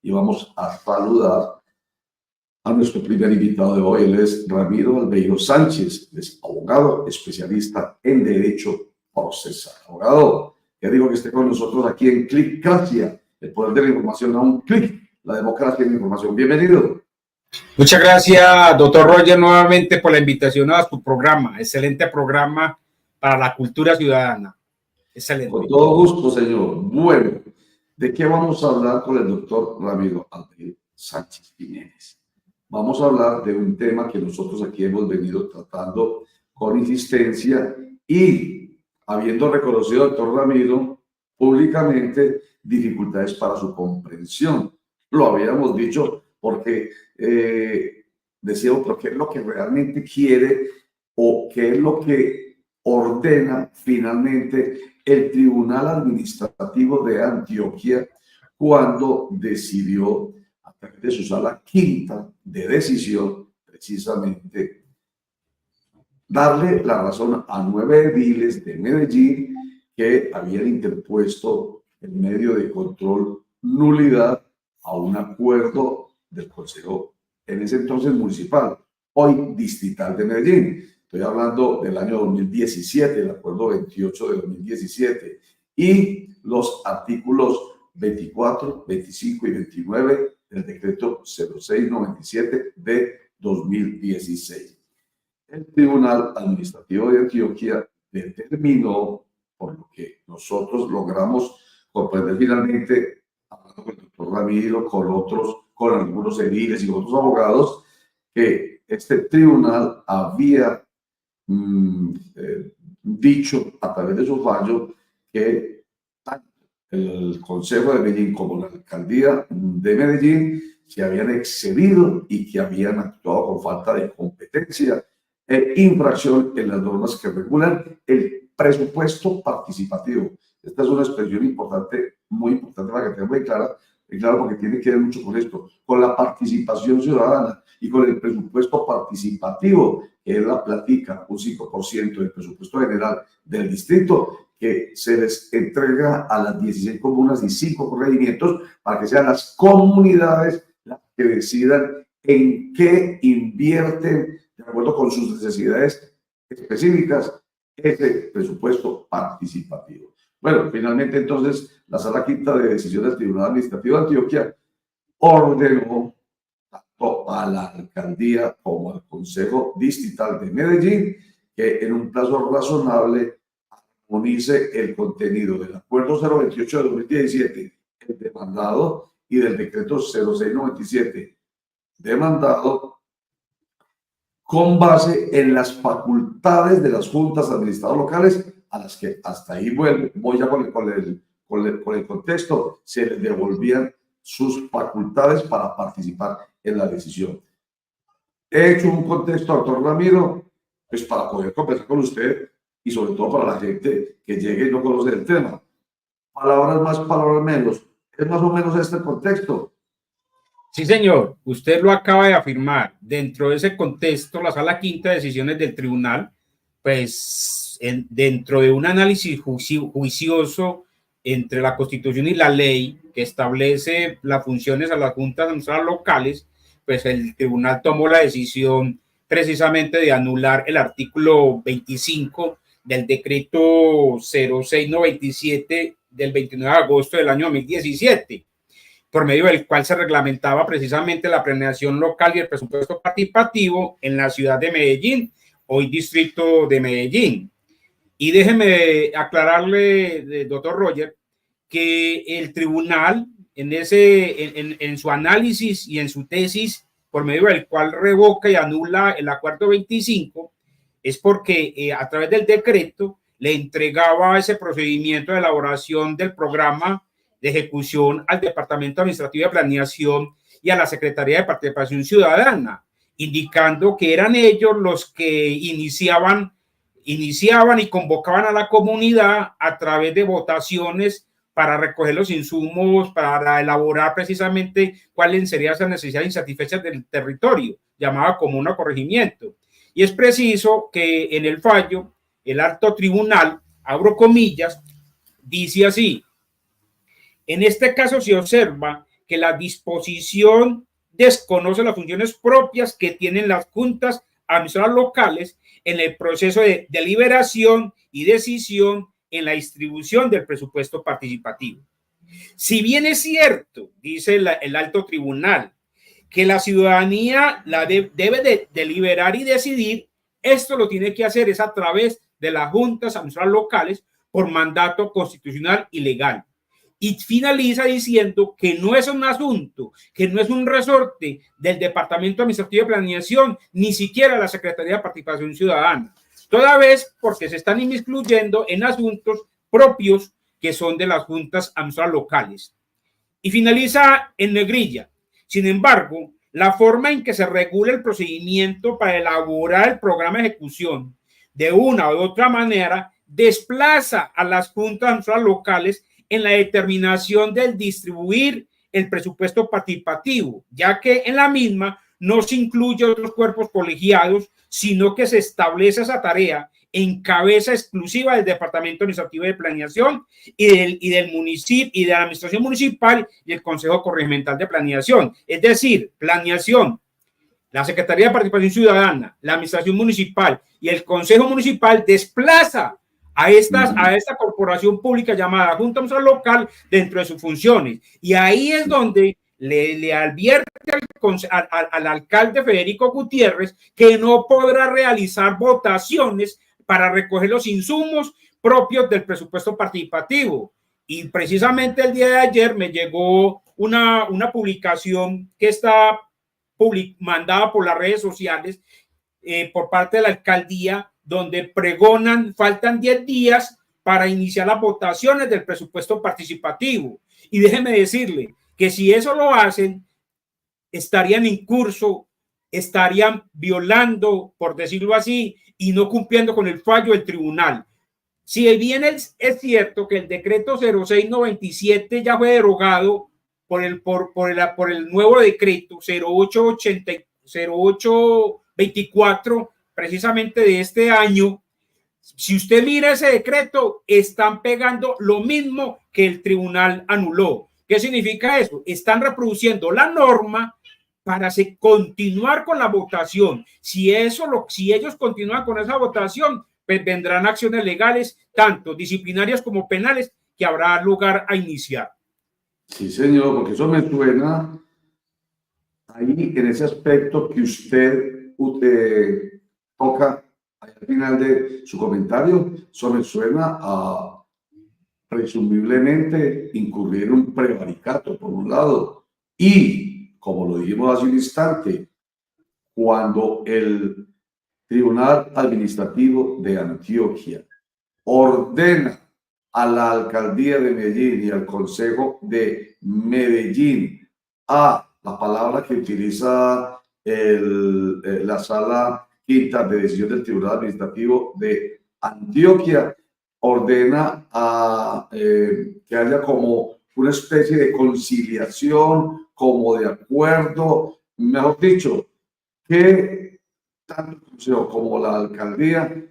y vamos a saludar a nuestro primer invitado de hoy. Él es Ramiro Albeiro Sánchez, es abogado especialista en Derecho Procesal. Abogado, ya digo que esté con nosotros aquí en Clickracia, el poder de la información a un clic, la democracia en la información. Bienvenido. Muchas gracias, doctor Roger, nuevamente por la invitación a tu programa. Excelente programa para la cultura ciudadana. Excelente. Con todo gusto, señor. Bueno, ¿de qué vamos a hablar con el doctor Ramiro Albeiro Sánchez Jiménez? Vamos a hablar de un tema que nosotros aquí hemos venido tratando con insistencia y habiendo reconocido, doctor Ramiro, públicamente dificultades para su comprensión. Lo habíamos dicho porque decíamos, pero ¿qué es lo que realmente quiere o qué es lo que ordena finalmente el Tribunal Administrativo de Antioquia cuando decidió, a través de su sala quinta de decisión, precisamente darle la razón a 9 ediles de Medellín que habían interpuesto en medio de control nulidad a un acuerdo del Consejo, en ese entonces municipal, hoy distrital de Medellín. Estoy hablando del año 2017, el acuerdo 28 de 2017, y los artículos 24, 25 y 29 del decreto 0697 de 2016. El Tribunal Administrativo de Antioquia determinó, por lo que nosotros logramos comprender finalmente, hablando con el doctor Ramiro, con otros, con algunos ediles y otros abogados, que este tribunal había dicho a través de su fallo que tanto el Consejo de Medellín como la Alcaldía de Medellín se habían excedido y que habían actuado con falta de competencia e infracción en las normas que regulan el presupuesto participativo. Esta es una expresión importante, muy importante para que tenga muy clara, y claro, porque tiene que ver mucho con esto, con la participación ciudadana y con el presupuesto participativo, que es la plática, un 5% del presupuesto general del distrito, que se les entrega a las 16 comunas y 5 corregimientos para que sean las comunidades las que decidan en qué invierten, de acuerdo con sus necesidades específicas, ese presupuesto participativo. Bueno, finalmente entonces la Sala Quinta de Decisión del Tribunal Administrativo de Antioquia ordenó tanto a la Alcaldía como al Consejo Distrital de Medellín que en un plazo razonable armonice el contenido del Acuerdo 028 de 2017, el demandado, y del Decreto 0697, demandado, con base en las facultades de las juntas administradoras locales, a las que hasta ahí voy ya con el contexto, se les devolvían sus facultades para participar en la decisión. He hecho un contexto, doctor Ramiro, pues para poder conversar con usted y sobre todo para la gente que llegue y no conoce el tema. Palabras más, palabras menos. Es más o menos este el contexto. Sí, señor, usted lo acaba de afirmar. Dentro de ese contexto, la Sala Quinta de Decisiones del Tribunal, pues dentro de un análisis juicioso entre la Constitución y la ley que establece las funciones a las juntas administrativas locales, pues el tribunal tomó la decisión precisamente de anular el artículo 25 del decreto 0697 del 29 de agosto del año 2017, por medio del cual se reglamentaba precisamente la planeación local y el presupuesto participativo en la ciudad de Medellín, hoy distrito de Medellín. Y déjeme aclararle, doctor Roger, que el tribunal en su análisis y en su tesis, por medio del cual revoca y anula el acuerdo 25, es porque a través del decreto le entregaba ese procedimiento de elaboración del programa de ejecución al Departamento Administrativo de Planeación y a la Secretaría de Participación Ciudadana, indicando que eran ellos los que iniciaban y convocaban a la comunidad a través de votaciones para recoger los insumos, para elaborar precisamente cuáles serían esas necesidades insatisfechas del territorio, llamada comuna o corregimiento. Y es preciso que en el fallo, el alto tribunal, abro comillas, dice así: en este caso se observa que la disposición desconoce las funciones propias que tienen las juntas administradoras locales en el proceso de deliberación y decisión en la distribución del presupuesto participativo. Si bien es cierto, dice el alto tribunal, que la ciudadanía debe de deliberar y decidir, esto lo tiene que hacer es a través de las juntas administradoras locales por mandato constitucional y legal. Y finaliza diciendo que no es un asunto, que no es un resorte del Departamento Administrativo de Planeación, ni siquiera la Secretaría de Participación Ciudadana, toda vez porque se están inmiscuyendo en asuntos propios que son de las juntas administradoras locales. Y finaliza en negrilla. Sin embargo, la forma en que se regula el procedimiento para elaborar el programa de ejecución de una u otra manera desplaza a las juntas administradoras locales en la determinación del distribuir el presupuesto participativo, ya que en la misma no se incluye otros cuerpos colegiados, sino que se establece esa tarea en cabeza exclusiva del Departamento Administrativo de Planeación y del municipio y de la Administración Municipal y el Consejo Corregimental de Planeación. Es decir, planeación, la Secretaría de Participación Ciudadana, la Administración Municipal y el Consejo Municipal desplaza a esta corporación pública llamada Junta Municipal Local dentro de sus funciones. Y ahí es donde le advierte al alcalde Federico Gutiérrez que no podrá realizar votaciones para recoger los insumos propios del presupuesto participativo. Y precisamente el día de ayer me llegó una publicación que está mandada por las redes sociales por parte de la alcaldía, donde pregonan, faltan 10 días para iniciar las votaciones del presupuesto participativo. Y déjeme decirle que si eso lo hacen, estarían en curso, estarían violando, por decirlo así, y no cumpliendo con el fallo del tribunal. Si bien es cierto que el decreto 0697 ya fue derogado por el nuevo decreto 0824 precisamente de este año, si usted mira ese decreto, están pegando lo mismo que el tribunal anuló. ¿Qué significa eso? Están reproduciendo la norma para continuar con la votación. Si ellos continúan con esa votación, pues vendrán acciones legales, tanto disciplinarias como penales, que habrá lugar a iniciar. Sí, señor, porque eso me suena ahí en ese aspecto que usted toca al final de su comentario. Eso me suena a presumiblemente incurrir en un prevaricato, por un lado, y como lo dijimos hace un instante, cuando el Tribunal Administrativo de Antioquia ordena a la Alcaldía de Medellín y al Consejo de Medellín a la palabra que utiliza la Sala Quinta de Decisión del Tribunal Administrativo de Antioquia, ordena a que haya como una especie de conciliación, como de acuerdo, mejor dicho, que tanto el Consejo como la Alcaldía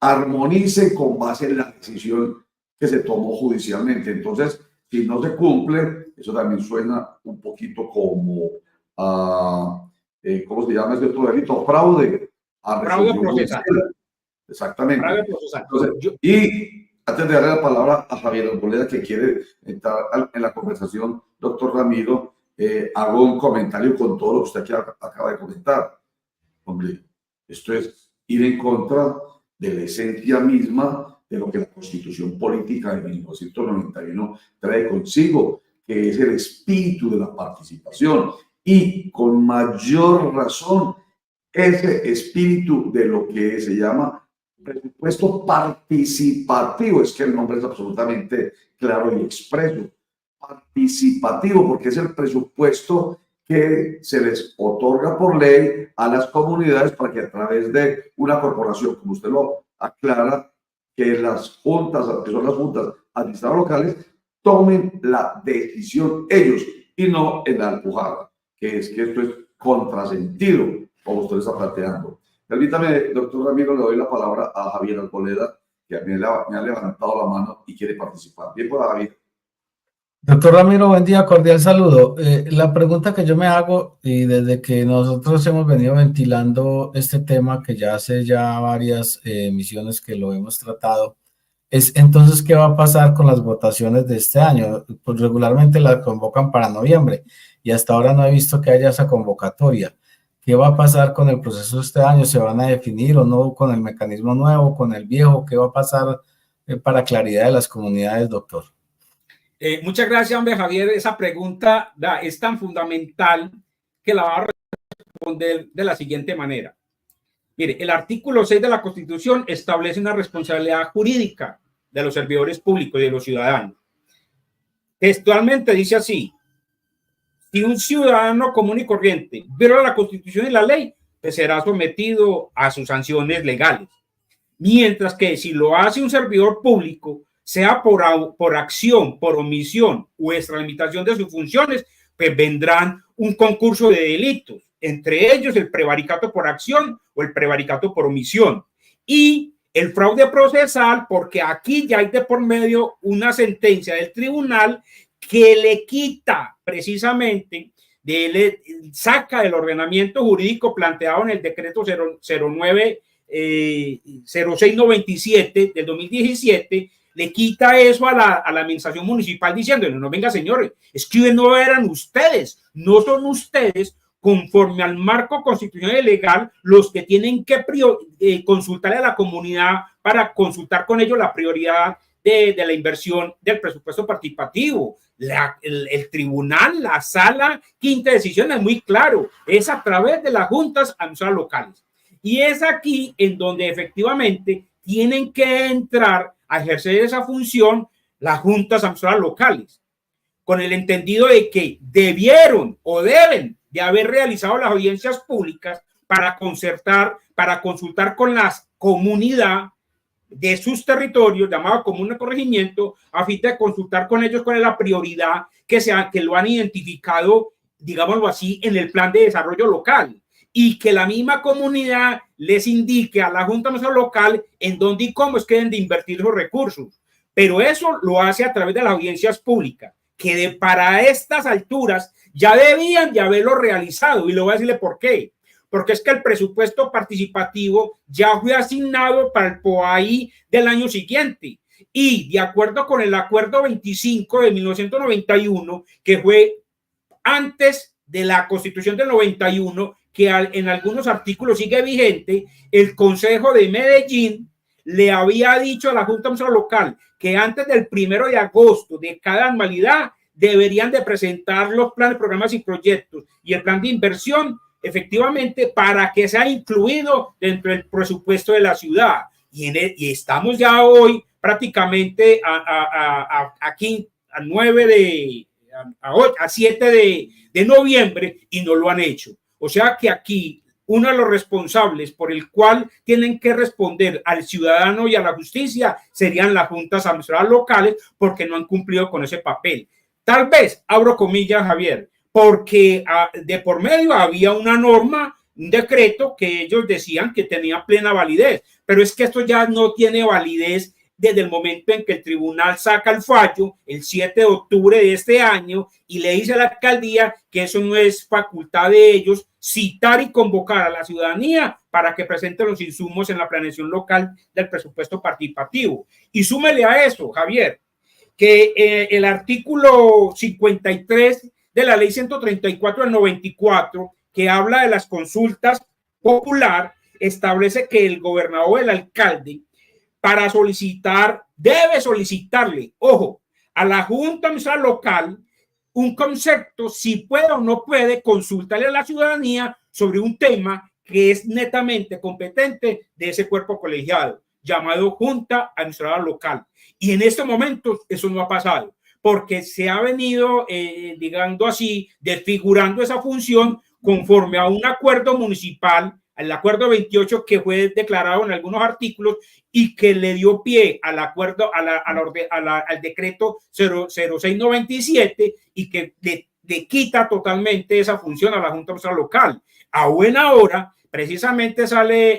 armonicen con base en la decisión que se tomó judicialmente. Entonces, si no se cumple, eso también suena un poquito como, ¿cómo se llama ese otro delito? Fraude. Fraude procesal. Exactamente. Fraude procesal. Entonces, y antes de darle la palabra a Javier Arboleda, que quiere entrar en la conversación, doctor Ramiro, hago un comentario con todo lo que usted aquí acaba de comentar. Hombre, esto es ir en contra de la esencia misma de lo que la Constitución Política de 1991 trae consigo, que es el espíritu de la participación, y con mayor razón ese espíritu de lo que se llama presupuesto participativo. Es que el nombre es absolutamente claro y expreso. Participativo, porque es el presupuesto que se les otorga por ley a las comunidades para que a través de una corporación, como usted lo aclara, que las juntas, que son las juntas administradoras locales, tomen la decisión ellos y no en la alpujarra, que es que esto es contrasentido, como usted está planteando. Permítame, doctor Ramiro, le doy la palabra a Javier Arboleda, que me ha levantado la mano y quiere participar. Bien por Javier. Doctor Ramiro, buen día, cordial saludo. La pregunta que yo me hago, y desde que nosotros hemos venido ventilando este tema, que ya hace ya varias emisiones que lo hemos tratado, es entonces, ¿qué va a pasar con las votaciones de este año? Pues regularmente las convocan para noviembre y hasta ahora no he visto que haya esa convocatoria. ¿Qué va a pasar con el proceso de este año? ¿Se van a definir o no con el mecanismo nuevo, con el viejo? ¿Qué va a pasar para claridad de las comunidades, doctor? Muchas gracias, hombre, Javier. Esa pregunta es tan fundamental que la va a responder de la siguiente manera. Mire, el artículo 6 de la Constitución establece una responsabilidad jurídica de los servidores públicos y de los ciudadanos. Textualmente dice así: si un ciudadano común y corriente viola la Constitución y la ley, pues será sometido a sus sanciones legales. Mientras que si lo hace un servidor público, sea por acción, por omisión o extralimitación de sus funciones, pues vendrán un concurso de delitos, entre ellos el prevaricato por acción o el prevaricato por omisión. Y el fraude procesal, porque aquí ya hay de por medio una sentencia del tribunal que le quita precisamente, saca del ordenamiento jurídico planteado en el decreto 0697 del 2017, le quita eso a la administración municipal diciendo, no, venga señores, es que no eran ustedes, no son ustedes conforme al marco constitucional y legal los que tienen que consultarle a la comunidad para consultar con ellos la prioridad de la inversión del presupuesto participativo. El tribunal, la sala quinta decisión es muy claro, es a través de las juntas administrativas locales. Y es aquí en donde efectivamente tienen que entrar a ejercer esa función las juntas administrativas locales, con el entendido de que debieron o deben de haber realizado las audiencias públicas para consultar con la comunidad de sus territorios, llamado común de corregimiento, a fin de consultar con ellos cuál es la prioridad que lo han identificado, digámoslo así, en el plan de desarrollo local, y que la misma comunidad les indique a la Junta Local en dónde y cómo es que deben de invertir los recursos. Pero eso lo hace a través de las audiencias públicas, que para estas alturas ya debían de haberlo realizado, y le voy a decirle por qué. Porque es que el presupuesto participativo ya fue asignado para el POAI del año siguiente. Y de acuerdo con el acuerdo 25 de 1991, que fue antes de la Constitución del 91, que en algunos artículos sigue vigente, el Consejo de Medellín le había dicho a la Junta Local que antes del 1 de agosto de cada anualidad deberían de presentar los planes, programas y proyectos y el plan de inversión efectivamente para que sea incluido dentro del presupuesto de la ciudad. Y estamos ya hoy prácticamente a 7 de noviembre y no lo han hecho. O sea que aquí uno de los responsables por el cual tienen que responder al ciudadano y a la justicia serían las juntas administrativas locales, porque no han cumplido con ese papel. Tal vez, abro comillas, Javier, porque de por medio había una norma, un decreto que ellos decían que tenía plena validez, pero es que esto ya no tiene validez desde el momento en que el tribunal saca el fallo el 7 de octubre de este año y le dice a la alcaldía que eso no es facultad de ellos citar y convocar a la ciudadanía para que presente los insumos en la planeación local del presupuesto participativo. Y súmele a eso, Javier, que el artículo 53 de la ley 134 del 94, que habla de las consultas popular, establece que el gobernador o el alcalde para debe solicitarle, ojo, a la Junta Local un concepto, si puede o no puede consultarle a la ciudadanía sobre un tema que es netamente competente de ese cuerpo colegiado, llamado Junta Administrativa Local. Y en este momento eso no ha pasado, porque se ha venido, digamos así, desfigurando esa función conforme a un acuerdo municipal, el acuerdo 28 que fue declarado en algunos artículos y que le dio pie al acuerdo, al decreto 0697 y que le quita totalmente esa función a la Junta Local. A buena hora, precisamente sale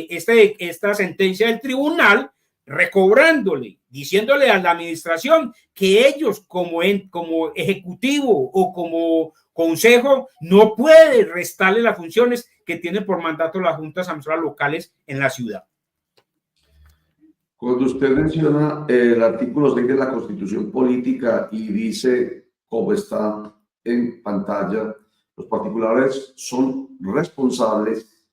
esta sentencia del tribunal recobrándole, diciéndole a la administración que ellos como ejecutivo o como consejo no puede restarle las funciones que tienen por mandato las juntas administrativas locales en la ciudad. Cuando usted menciona el artículo 6 de la Constitución Política y dice, como está en pantalla, los particulares son responsables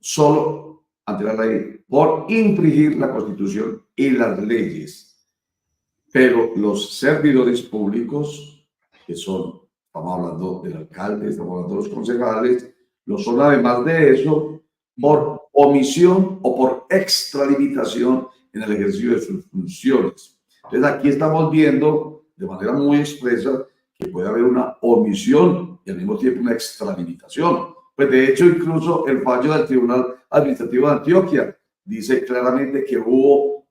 solo ante la ley por infringir la Constitución y las leyes. Pero los servidores públicos, que son, estamos hablando del alcalde, estamos hablando de los concejales, lo son además de eso por omisión o por extralimitación en el ejercicio de sus funciones. Entonces aquí estamos viendo de manera muy expresa que puede haber una omisión y al mismo tiempo una extralimitación. Pues de hecho incluso el fallo del Tribunal Administrativo de Antioquia dice claramente que hubo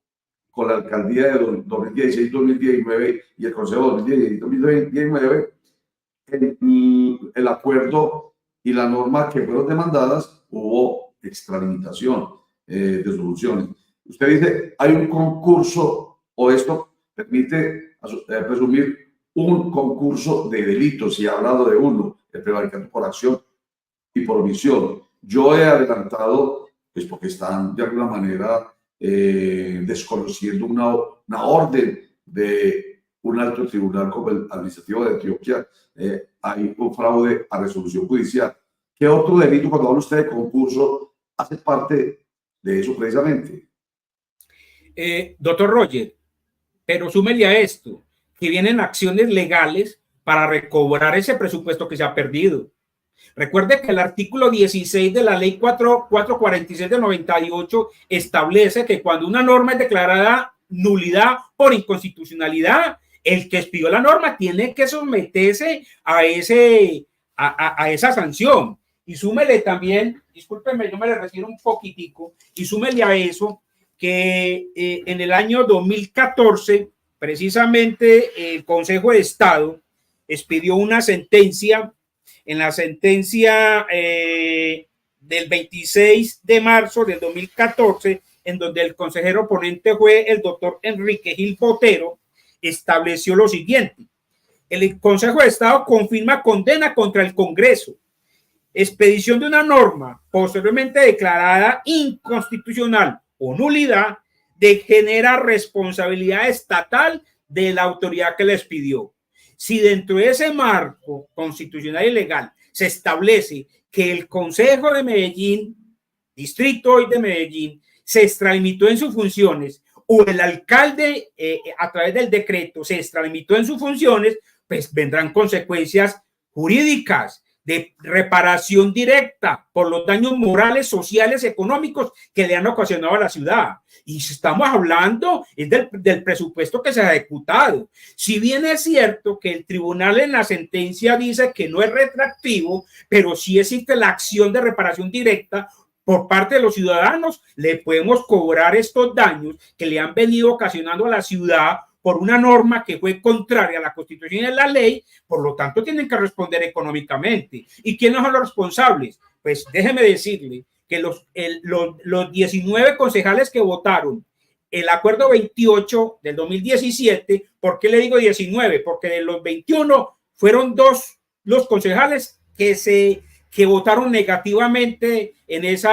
con la alcaldía de 2016-2019 y el Consejo de 2016-2019 el acuerdo y la norma que fueron demandadas, hubo extralimitación de sus funciones. Usted dice, hay un concurso o esto permite presumir un concurso de delitos y ha hablado de uno, el prevaricato por acción y por omisión. Yo he adelantado, pues porque están de alguna manera desconociendo una orden de un alto tribunal como el administrativo de Antioquia, hay un fraude a resolución judicial. ¿Qué otro delito, cuando habla usted de concurso, hace parte de eso precisamente? Doctor Roger, pero súmele a esto, que vienen acciones legales para recobrar ese presupuesto que se ha perdido. Recuerde que el artículo 16 de la ley 446 de 98 establece que cuando una norma es declarada nulidad por inconstitucionalidad, el que expidió la norma tiene que someterse a esa sanción. Y súmele también, discúlpeme, yo me le refiero un poquitico, y súmele a eso que en el año 2014, precisamente el Consejo de Estado expidió una sentencia, en la sentencia del 26 de marzo del 2014, en donde el consejero ponente fue el doctor Enrique Gil Botero, estableció lo siguiente: el Consejo de Estado confirma condena contra el Congreso, expedición de una norma posteriormente declarada inconstitucional o nulidad, de genera responsabilidad estatal de la autoridad que la expidió. Si dentro de ese marco constitucional y legal se establece que el Consejo de Medellín, Distrito hoy de Medellín, se extralimitó en sus funciones, o el alcalde a través del decreto se extralimitó en sus funciones, pues vendrán consecuencias jurídicas de reparación directa por los daños morales, sociales, económicos que le han ocasionado a la ciudad. Y estamos hablando del presupuesto que se ha ejecutado. Si bien es cierto que el tribunal en la sentencia dice que no es retroactivo, pero sí existe la acción de reparación directa por parte de los ciudadanos, le podemos cobrar estos daños que le han venido ocasionando a la ciudad por una norma que fue contraria a la Constitución y a la ley. Por lo tanto tienen que responder económicamente. ¿Y quiénes son los responsables? Pues déjeme decirle que los 19 concejales que votaron el acuerdo 28 del 2017, ¿por qué le digo 19? Porque de los 21 fueron 2 los concejales que votaron negativamente en ese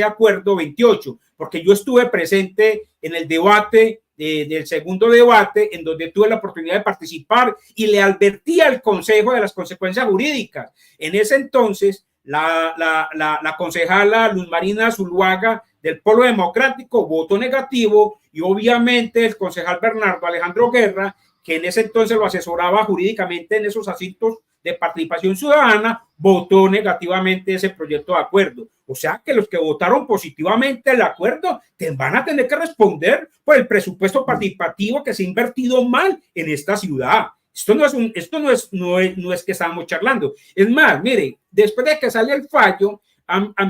acuerdo 28, porque yo estuve presente en el debate del segundo debate, en donde tuve la oportunidad de participar y le advertí al Consejo de las consecuencias jurídicas. En ese entonces, la concejala Luz Marina Zuluaga del Polo Democrático votó negativo, y obviamente el concejal Bernardo Alejandro Guerra, que en ese entonces lo asesoraba jurídicamente en esos asuntos de participación ciudadana, votó negativamente ese proyecto de acuerdo. O sea que los que votaron positivamente el acuerdo van a tener que responder por el presupuesto participativo que se ha invertido mal en esta ciudad. Esto no es que estamos charlando. Es más, mire, después de que sale el fallo,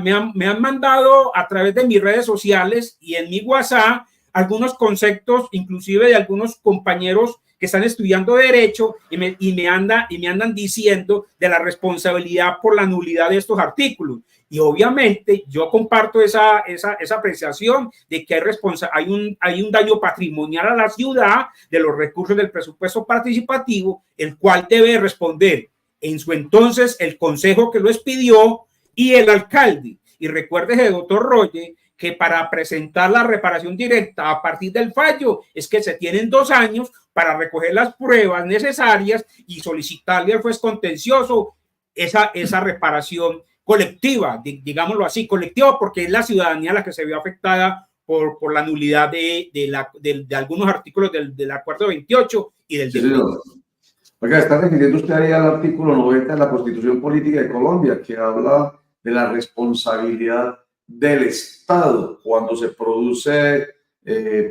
me han mandado a través de mis redes sociales y en mi WhatsApp algunos conceptos, inclusive de algunos compañeros que están estudiando derecho y me andan diciendo de la responsabilidad por la nulidad de estos artículos. Y obviamente yo comparto esa apreciación de que hay un daño patrimonial a la ciudad de los recursos del presupuesto participativo, el cual debe responder en su entonces el consejo que lo expidió y el alcalde. Y recuérdese, doctor Roger, que para presentar la reparación directa a partir del fallo es que se tienen 2 años para recoger las pruebas necesarias y solicitarle al juez contencioso esa reparación colectiva, digámoslo así, colectiva, porque es la ciudadanía la que se vio afectada por la nulidad de algunos artículos del acuerdo 28 y del decreto. Oiga, está refiriendo usted ahí al artículo 90 de la Constitución Política de Colombia, que habla de la responsabilidad del Estado cuando se produce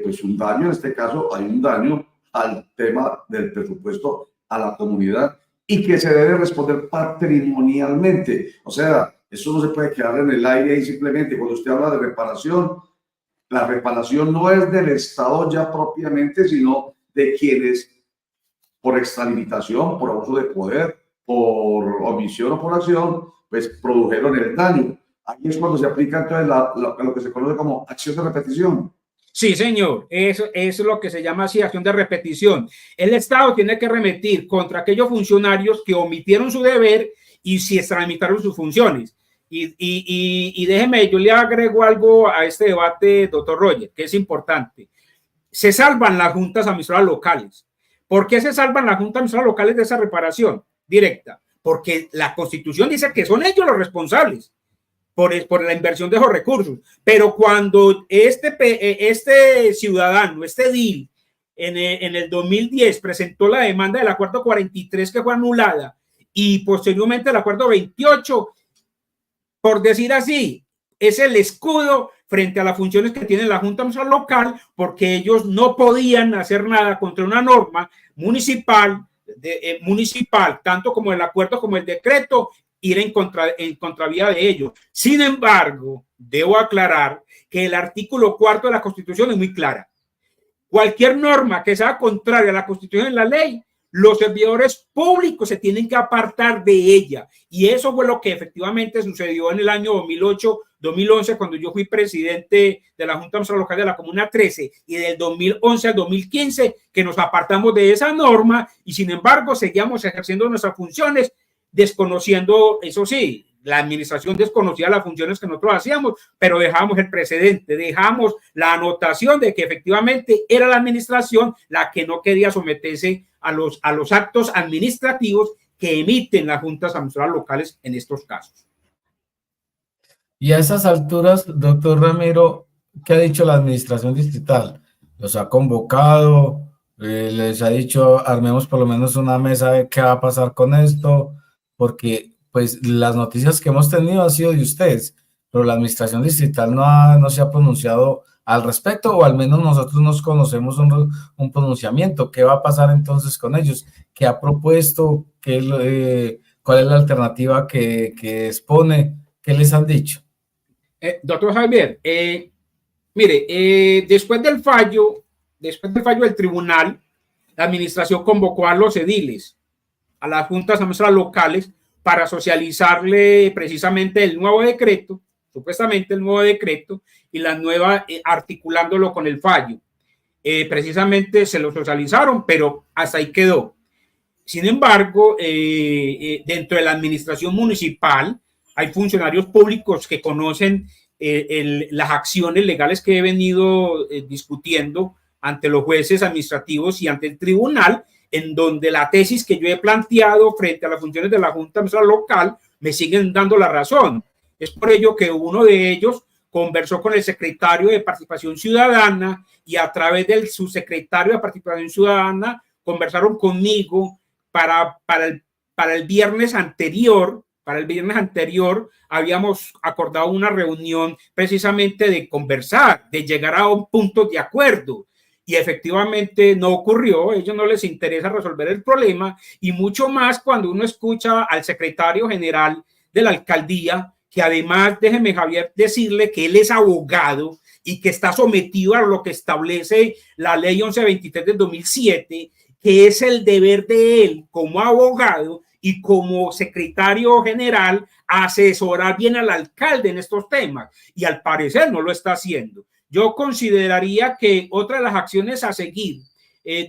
pues un daño. En este caso hay un daño al tema del presupuesto a la comunidad y que se debe responder patrimonialmente. O sea, eso no se puede quedar en el aire y simplemente cuando usted habla de reparación, la reparación no es del Estado ya propiamente, sino de quienes por extralimitación, por abuso de poder, por omisión o por acción, pues produjeron el daño. Ahí es cuando se aplica entonces lo que se conoce como acción de repetición. Sí, señor, eso es lo que se llama así, acción de repetición. El Estado tiene que remitir contra aquellos funcionarios que omitieron su deber y se extralimitaron sus funciones. Y déjeme, yo le agrego algo a este debate, doctor Roger, que es importante. Se salvan las juntas administrativas locales. ¿Por qué se salvan las juntas administrativas locales de esa reparación directa? Porque la Constitución dice que son ellos los responsables por la inversión de esos recursos. Pero cuando este ciudadano, este edil, en el 2010 presentó la demanda del acuerdo 43 que fue anulada y posteriormente el acuerdo 28, por decir así, es el escudo frente a las funciones que tiene la Junta Local, porque ellos no podían hacer nada contra una norma municipal, tanto como el acuerdo como el decreto, ir en contravía de ellos. Sin embargo, debo aclarar que el artículo 4 de la Constitución es muy clara. Cualquier norma que sea contraria a la Constitución y la ley, los servidores públicos se tienen que apartar de ella. Y eso fue lo que efectivamente sucedió en el año 2008-2011, cuando yo fui presidente de la Junta Local de la Comuna 13, y del 2011 al 2015, que nos apartamos de esa norma y sin embargo seguíamos ejerciendo nuestras funciones, desconociendo, eso sí, la administración desconocía las funciones que nosotros hacíamos, pero dejamos el precedente, dejamos la anotación de que efectivamente era la administración la que no quería someterse a los actos administrativos que emiten las juntas administrativas locales en estos casos. Y a esas alturas, doctor Ramiro, ¿qué ha dicho la administración distrital? ¿Los ha convocado? ¿Les ha dicho, armemos por lo menos una mesa de qué va a pasar con esto? Porque pues las noticias que hemos tenido han sido de ustedes, pero la administración distrital no se ha pronunciado al respecto, o al menos nosotros nos conocemos un pronunciamiento. ¿Qué va a pasar entonces con ellos? ¿Qué ha propuesto? ¿Cuál es la alternativa que expone? ¿Qué les han dicho? Doctor Javier, mire, después del fallo del tribunal, la administración convocó a los ediles, a las juntas administrativas locales, para socializarle precisamente el nuevo decreto, supuestamente el nuevo decreto, y la nueva, articulándolo con el fallo. Precisamente se lo socializaron, pero hasta ahí quedó. Sin embargo, dentro de la administración municipal hay funcionarios públicos que conocen las acciones legales que he venido discutiendo ante los jueces administrativos y ante el tribunal, en donde la tesis que yo he planteado frente a las funciones de la Junta Local me siguen dando la razón. Es por ello que uno de ellos conversó con el secretario de Participación Ciudadana y a través del subsecretario de Participación Ciudadana conversaron conmigo para el viernes anterior. Para el viernes anterior habíamos acordado una reunión precisamente de conversar, de llegar a un punto de acuerdo. Y efectivamente no ocurrió. A ellos no les interesa resolver el problema, y mucho más cuando uno escucha al secretario general de la alcaldía, que además, déjeme Javier decirle que él es abogado y que está sometido a lo que establece la ley 1123 del 2007, que es el deber de él como abogado y como secretario general asesorar bien al alcalde en estos temas, y al parecer no lo está haciendo. Yo consideraría que otra de las acciones a seguir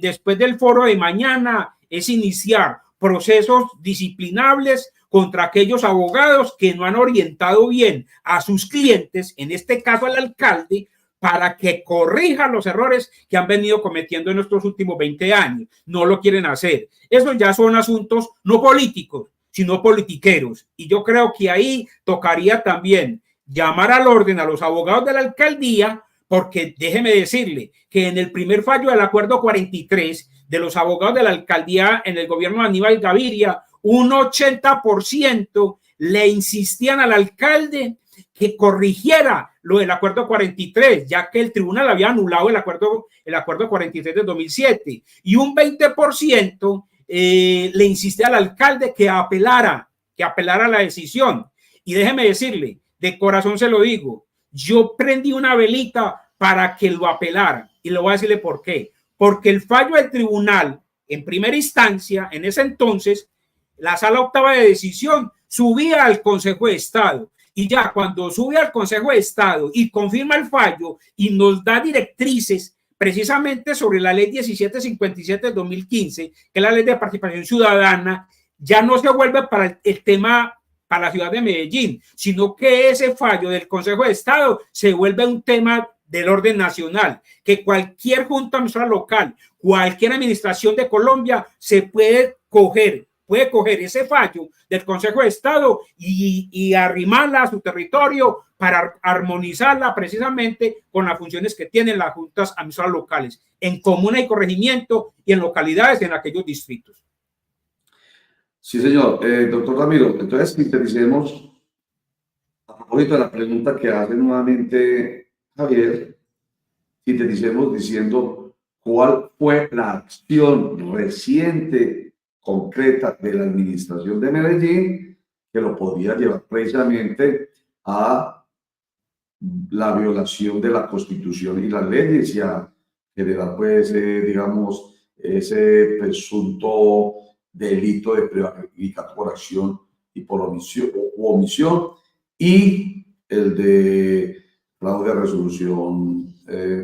después del foro de mañana es iniciar procesos disciplinables contra aquellos abogados que no han orientado bien a sus clientes, en este caso al alcalde, para que corrija los errores que han venido cometiendo en estos últimos 20 años. No lo quieren hacer. Esos ya son asuntos no políticos, sino politiqueros. Y yo creo que ahí tocaría también llamar al orden a los abogados de la alcaldía, porque déjeme decirle que en el primer fallo del acuerdo 43 de los abogados de la alcaldía en el gobierno de Aníbal Gaviria, un 80% le insistían al alcalde que corrigiera lo del acuerdo 43, ya que el tribunal había anulado el acuerdo 43 de 2007, y un 20% le insistía al alcalde que apelara la decisión. Y déjeme decirle, de corazón se lo digo, yo prendí una velita para que lo apelara, y lo voy a decirle por qué. Porque el fallo del tribunal en primera instancia, en ese entonces, la sala octava de decisión subía al Consejo de Estado, y ya cuando sube al Consejo de Estado y confirma el fallo y nos da directrices precisamente sobre la ley 1757 de 2015, que es la ley de participación ciudadana, ya no se vuelve para el tema para la ciudad de Medellín, sino que ese fallo del Consejo de Estado se vuelve un tema del orden nacional, que cualquier junta administrativa local, cualquier administración de Colombia se puede coger ese fallo del Consejo de Estado y arrimarla a su territorio para armonizarla precisamente con las funciones que tienen las juntas administrativas locales en comunas y corregimiento y en localidades en aquellos distritos. Sí, señor. Doctor Ramiro, entonces sinteticemos a propósito de la pregunta que hace nuevamente Javier, sinteticemos diciendo cuál fue la acción reciente concreta de la administración de Medellín que lo podía llevar precisamente a la violación de la Constitución y las leyes y a generar, pues, digamos, ese presunto delito de prevaricato por acción y por omisión, y el de fraude de resolución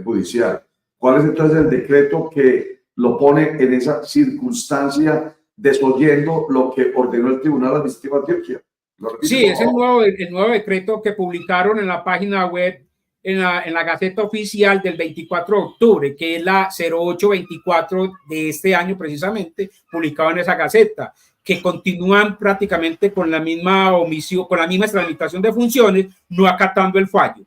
judicial. ¿Cuál es entonces el decreto que lo pone en esa circunstancia, desoyendo lo que ordenó el Tribunal Administrativo de Antioquia? Sí, es el nuevo decreto que publicaron en la página web, en la Gaceta Oficial del 24 de octubre, que es la 0824 de este año precisamente, publicado en esa Gaceta, que continúan prácticamente con la misma omisión, con la misma tramitación de funciones, no acatando el fallo.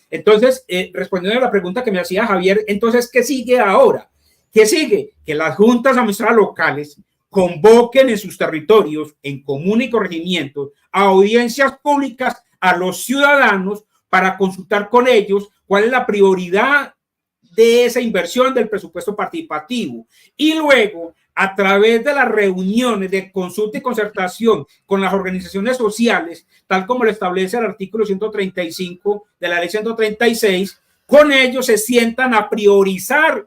Entonces, respondiendo a la pregunta que me hacía Javier, entonces, ¿qué sigue ahora? ¿Qué sigue? Que las juntas administrativas locales convoquen en sus territorios, en comuna y corregimientos, a audiencias públicas a los ciudadanos para consultar con ellos cuál es la prioridad de esa inversión del presupuesto participativo, y luego a través de las reuniones de consulta y concertación con las organizaciones sociales, tal como lo establece el artículo 135 de la ley 136, con ellos se sientan a priorizar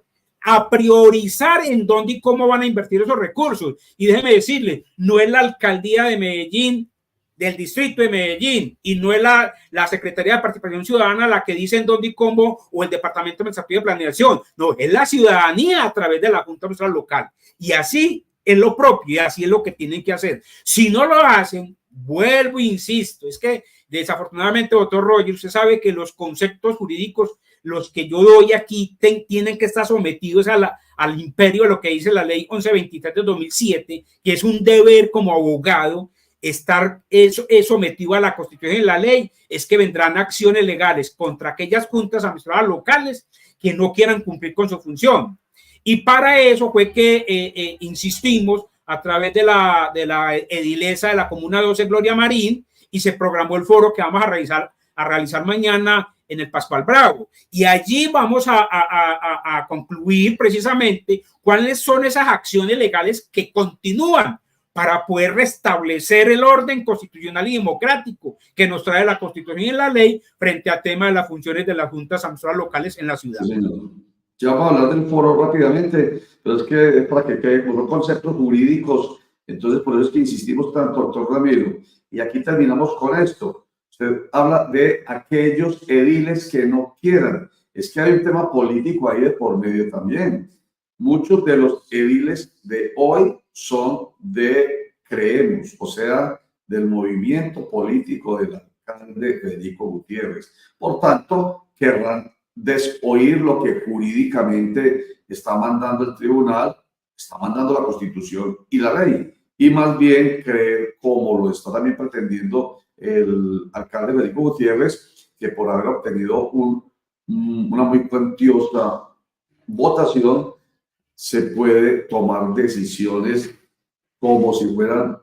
en dónde y cómo van a invertir esos recursos. Y déjeme decirle, no es la alcaldía de Medellín, del distrito de Medellín, y no es la Secretaría de Participación Ciudadana la que dice en dónde y cómo, o el Departamento Administrativo de Planeación. No, es la ciudadanía a través de la Junta Administrativa Local. Y así es lo propio, y así es lo que tienen que hacer. Si no lo hacen, vuelvo e insisto, es que desafortunadamente, doctor Roger, usted sabe que los conceptos jurídicos, los que yo doy aquí, tienen que estar sometidos al imperio de lo que dice la ley 1123 de 2007, que es un deber como abogado estar sometido a la Constitución y la ley. Es que vendrán acciones legales contra aquellas juntas administrativas locales que no quieran cumplir con su función. Y para eso fue que insistimos a través de la edilesa de la Comuna 12, Gloria Marín, y se programó el foro que vamos a realizar mañana en el Pascual Bravo. Y allí vamos a concluir precisamente cuáles son esas acciones legales que continúan para poder restablecer el orden constitucional y democrático que nos trae la Constitución y la ley frente al tema de las funciones de las juntas administrativas locales en la ciudad. Sí, señor. Ya vamos a hablar del foro rápidamente, pero es que es para que queden unos conceptos jurídicos, entonces por eso es que insistimos tanto, doctor Ramiro. Y aquí terminamos con esto. Usted habla de aquellos ediles que no quieran. Es que hay un tema político ahí de por medio también. Muchos de los ediles de hoy son de Creemos, o sea, del movimiento político del alcalde Federico Gutiérrez. Por tanto, querrán desoír lo que jurídicamente está mandando el tribunal, está mandando la Constitución y la ley, y más bien creer, como lo está también pretendiendo el alcalde Federico Gutiérrez, que por haber obtenido una muy cuantiosa votación, se puede tomar decisiones como si fueran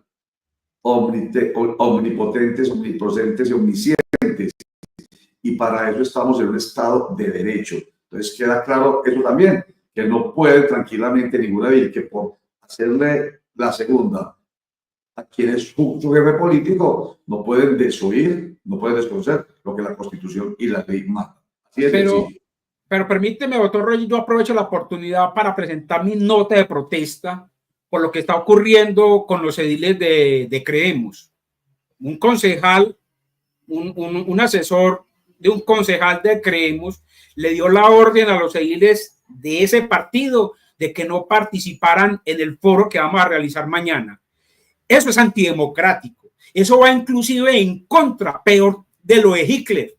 omnipotentes, omnipresentes y omniscientes. Y para eso estamos en un Estado de Derecho. Entonces queda claro eso también, que no puede tranquilamente ninguna edil que por hacerle la segunda a quien es su jefe político, no pueden desoír, no pueden desconocer lo que la Constitución y la ley mandan. Así es sencillo. Pero permíteme, doctor Roger, yo aprovecho la oportunidad para presentar mi nota de protesta por lo que está ocurriendo con los ediles de Creemos. Un concejal, un asesor de un concejal de Creemos le dio la orden a los ediles de ese partido de que no participaran en el foro que vamos a realizar mañana. Eso es antidemocrático. Eso va inclusive en contra, peor, de lo de Hitler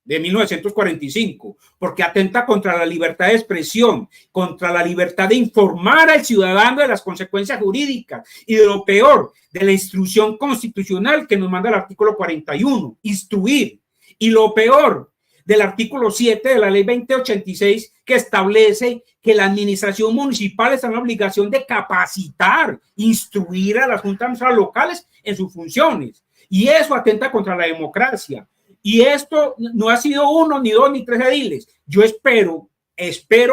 de 1945, porque atenta contra la libertad de expresión, contra la libertad de informar al ciudadano de las consecuencias jurídicas y de lo peor, de la instrucción constitucional que nos manda el artículo 41, instruir, y lo peor, del artículo 7 de la ley 2086, que establece que la administración municipal está en la obligación de capacitar, instruir a las juntas locales en sus funciones, y eso atenta contra la democracia. Y esto no ha sido uno, ni dos, ni tres ediles. Yo espero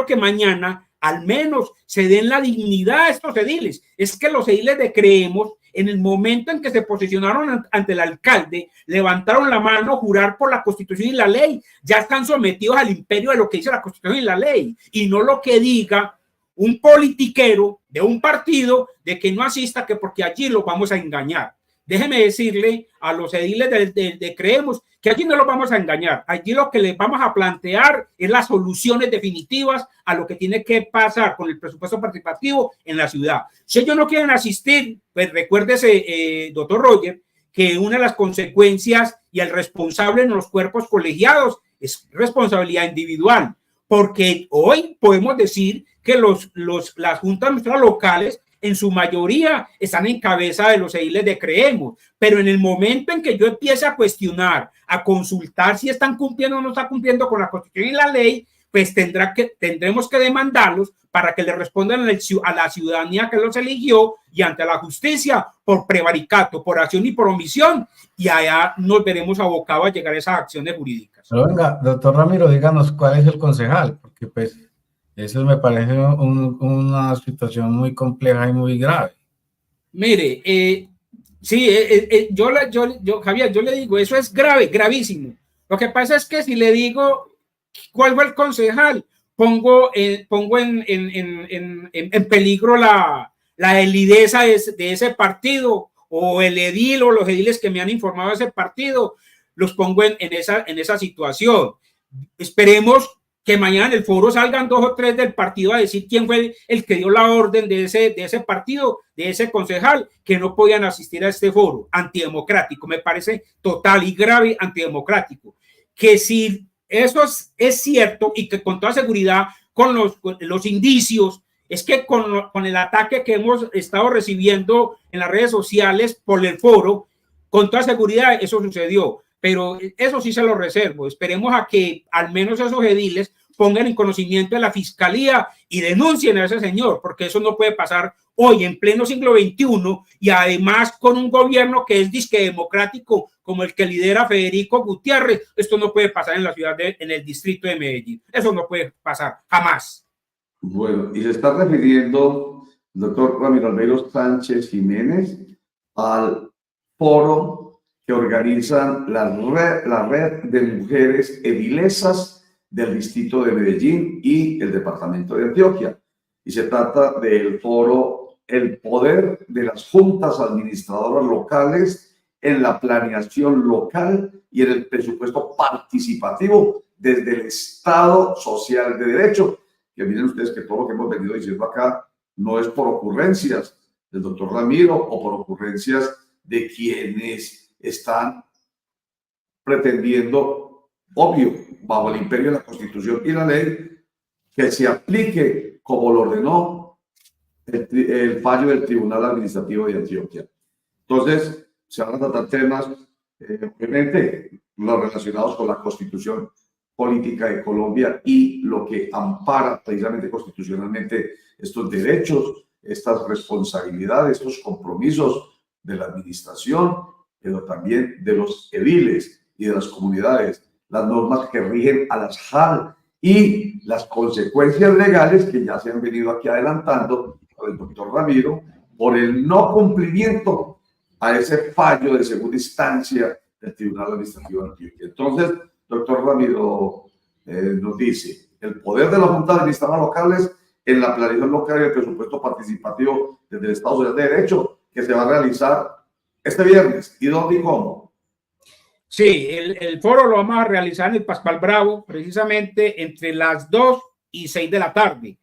que mañana al menos se den la dignidad a estos ediles. Es que los ediles de Creemos, en el momento en que se posicionaron ante el alcalde, levantaron la mano, jurar por la Constitución y la ley. Ya están sometidos al imperio de lo que dice la Constitución y la ley, y no lo que diga un politiquero de un partido de que no asista, que porque allí los vamos a engañar. Déjeme decirle a los ediles de Creemos que allí no los vamos a engañar. Allí lo que les vamos a plantear es las soluciones definitivas a lo que tiene que pasar con el presupuesto participativo en la ciudad. Si ellos no quieren asistir, pues recuérdese, doctor Roger, que una de las consecuencias y el responsable en los cuerpos colegiados es responsabilidad individual, porque hoy podemos decir que las juntas locales en su mayoría están en cabeza de los ediles de Creemos, pero en el momento en que yo empiece a cuestionar, a consultar si están cumpliendo o no están cumpliendo con la Constitución y la ley, pues tendremos que demandarlos para que le respondan a la ciudadanía que los eligió y ante la justicia por prevaricato, por acción y por omisión, y allá nos veremos abocados a llegar a esas acciones jurídicas. Pero venga, doctor Ramiro, díganos cuál es el concejal, porque pues eso me parece una situación muy compleja y muy grave. Mire, sí, Javier, yo le digo, eso es grave, gravísimo. Lo que pasa es que si le digo cuál fue el concejal, pongo en peligro la elideza de ese partido, o el edil o los ediles que me han informado de ese partido, los pongo en esa situación. Esperemos que mañana en el foro salgan 2 o 3 del partido a decir quién fue el que dio la orden de ese partido, de ese concejal, que no podían asistir a este foro antidemocrático. Me parece total y grave antidemocrático. Que si eso es cierto, y que con toda seguridad, con los indicios, es que con el ataque que hemos estado recibiendo en las redes sociales por el foro, con toda seguridad eso sucedió. Pero eso sí se lo reservo. Esperemos a que al menos esos ediles pongan en conocimiento de la fiscalía y denuncien a ese señor, porque eso no puede pasar hoy en pleno siglo XXI, y además con un gobierno que es disque democrático como el que lidera Federico Gutiérrez. Esto no puede pasar en la ciudad, en el distrito de Medellín. Eso no puede pasar jamás. Bueno, y se está refiriendo, doctor Ramiro Albeiro Sánchez Jiménez, al foro que organizan la red de mujeres edilesas del distrito de Medellín y el departamento de Antioquia. Y se trata del foro El poder de las juntas administradoras locales en la planeación local y en el presupuesto participativo desde el Estado Social de Derecho. Que miren ustedes que todo lo que hemos venido diciendo acá no es por ocurrencias del doctor Ramiro o por ocurrencias de quienes están pretendiendo, obvio, bajo el imperio de la Constitución y la ley, que se aplique como lo ordenó el fallo del Tribunal Administrativo de Antioquia. Entonces, se van a tratar temas, obviamente, los relacionados con la Constitución política de Colombia y lo que ampara precisamente constitucionalmente estos derechos, estas responsabilidades, estos compromisos de la administración, pero también de los ediles y de las comunidades, las normas que rigen a las JAL y las consecuencias legales que ya se han venido aquí adelantando por el doctor Ramiro por el no cumplimiento a ese fallo de segunda instancia del Tribunal Administrativo de Antioquia. Entonces, doctor Ramiro nos dice, el poder de la Junta de Administradoras Locales en la planeación local y el presupuesto participativo desde el Estado Social de Derecho, que se va a realizar este viernes. ¿Y dónde y cómo? Sí, el foro lo vamos a realizar en el Pascual Bravo, precisamente entre las 2 y 6 de la tarde,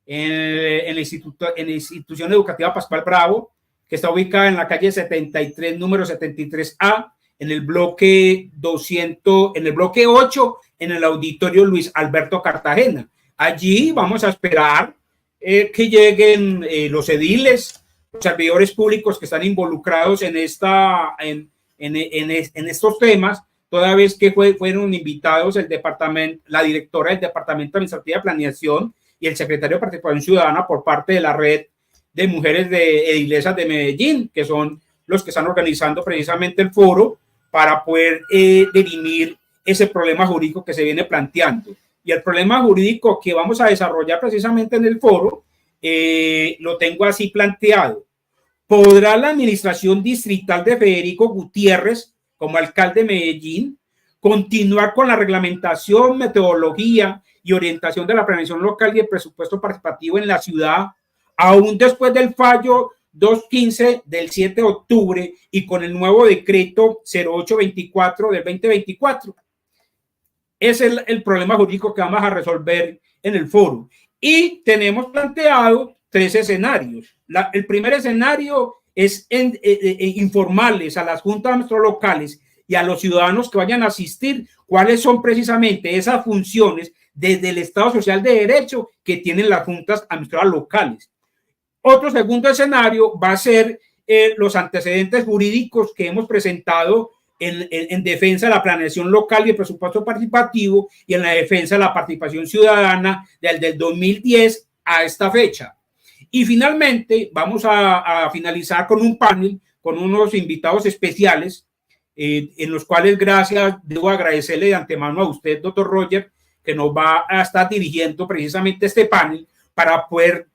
en la institución educativa Pascual Bravo, que está ubicada en la calle 73, número 73A, en el bloque 200, en el bloque 8, en el auditorio Luis Alberto Cartagena. Allí vamos a esperar que lleguen los ediles, los servidores públicos que están involucrados en estos temas, toda vez que fueron invitados el departamento, la directora del Departamento Administrativo de Planeación y el secretario de Participación Ciudadana por parte de la red de mujeres de edilesas de Medellín, que son los que están organizando precisamente el foro para poder dirimir ese problema jurídico que se viene planteando. Y el problema jurídico que vamos a desarrollar precisamente en el foro, lo tengo así planteado. ¿Podrá la administración distrital de Federico Gutiérrez, como alcalde de Medellín, continuar con la reglamentación, metodología y orientación de la planeación local y el presupuesto participativo en la ciudad, aún después del fallo 215 del 7 de octubre y con el nuevo decreto 0824 del 2024? Es el problema jurídico que vamos a resolver en el foro. Y tenemos planteado 3 escenarios. El primer escenario es informarles a las juntas locales y a los ciudadanos que vayan a asistir cuáles son precisamente esas funciones desde el Estado Social de Derecho que tienen las juntas administradoras locales. Otro segundo escenario va a ser los antecedentes jurídicos que hemos presentado en defensa de la planeación local y el presupuesto participativo y en la defensa de la participación ciudadana desde el 2010 a esta fecha. Y finalmente vamos a finalizar con un panel con unos invitados especiales en los cuales debo agradecerle de antemano a usted, doctor Roger, que nos va a estar dirigiendo precisamente este panel para poder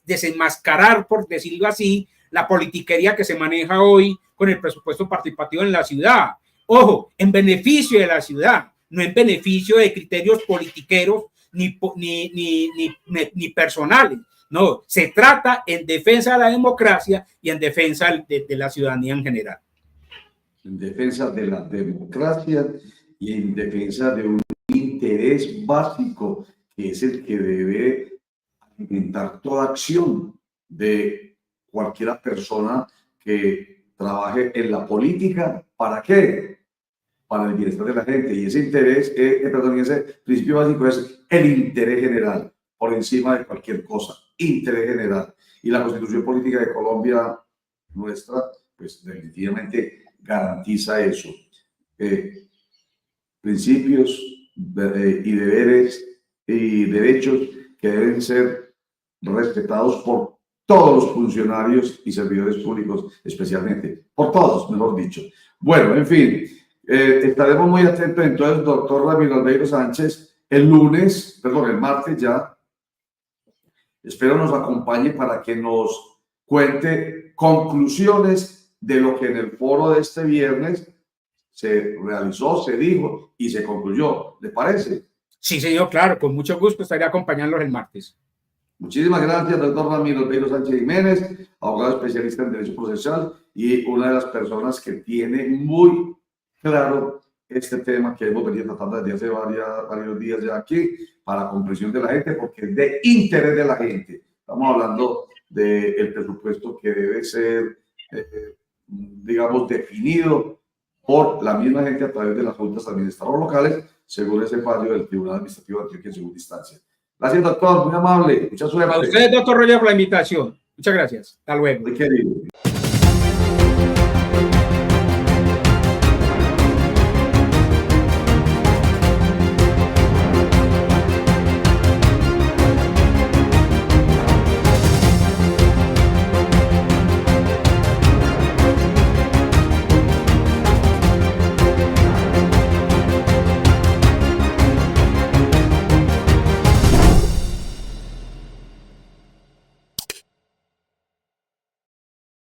desenmascarar, por decirlo así, la politiquería que se maneja hoy con el presupuesto participativo en la ciudad. Ojo, en beneficio de la ciudad, no en beneficio de criterios politiqueros ni personales. No, se trata en defensa de la democracia y en defensa de la ciudadanía en general. En defensa de la democracia y en defensa de un interés básico que es el que debe alimentar toda acción de cualquier persona que trabaje en la política. ¿Para qué? Para el bienestar de la gente. Y ese interés, ese principio básico es el interés general, por encima de cualquier cosa. Interés general. Y la Constitución Política de Colombia nuestra, pues definitivamente garantiza eso. Principios y deberes y derechos que deben ser respetados por todos los funcionarios y servidores públicos, especialmente, por todos, mejor dicho. Bueno, en fin, estaremos muy atentos entonces, doctor Ramiro Albeiro Sánchez, el martes ya. Espero nos acompañe para que nos cuente conclusiones de lo que en el foro de este viernes se realizó, se dijo y se concluyó. ¿Le parece? Sí, señor, claro, con mucho gusto estaré acompañándolos el martes. Muchísimas gracias, doctor Ramiro Peiro Sánchez Jiménez, abogado especialista en Derecho Procesal y una de las personas que tiene muy claro este tema que hemos venido tratando desde hace varios días ya aquí para comprensión de la gente, porque es de interés de la gente. Estamos hablando del presupuesto que debe ser, digamos, definido por la misma gente a través de las juntas administradoras locales, según ese fallo del Tribunal Administrativo de Antioquia en segunda instancia. Gracias, doctor, muy amable, mucha suerte. A usted, doctor Roger, por la invitación. Muchas gracias. Hasta luego. Muy querido.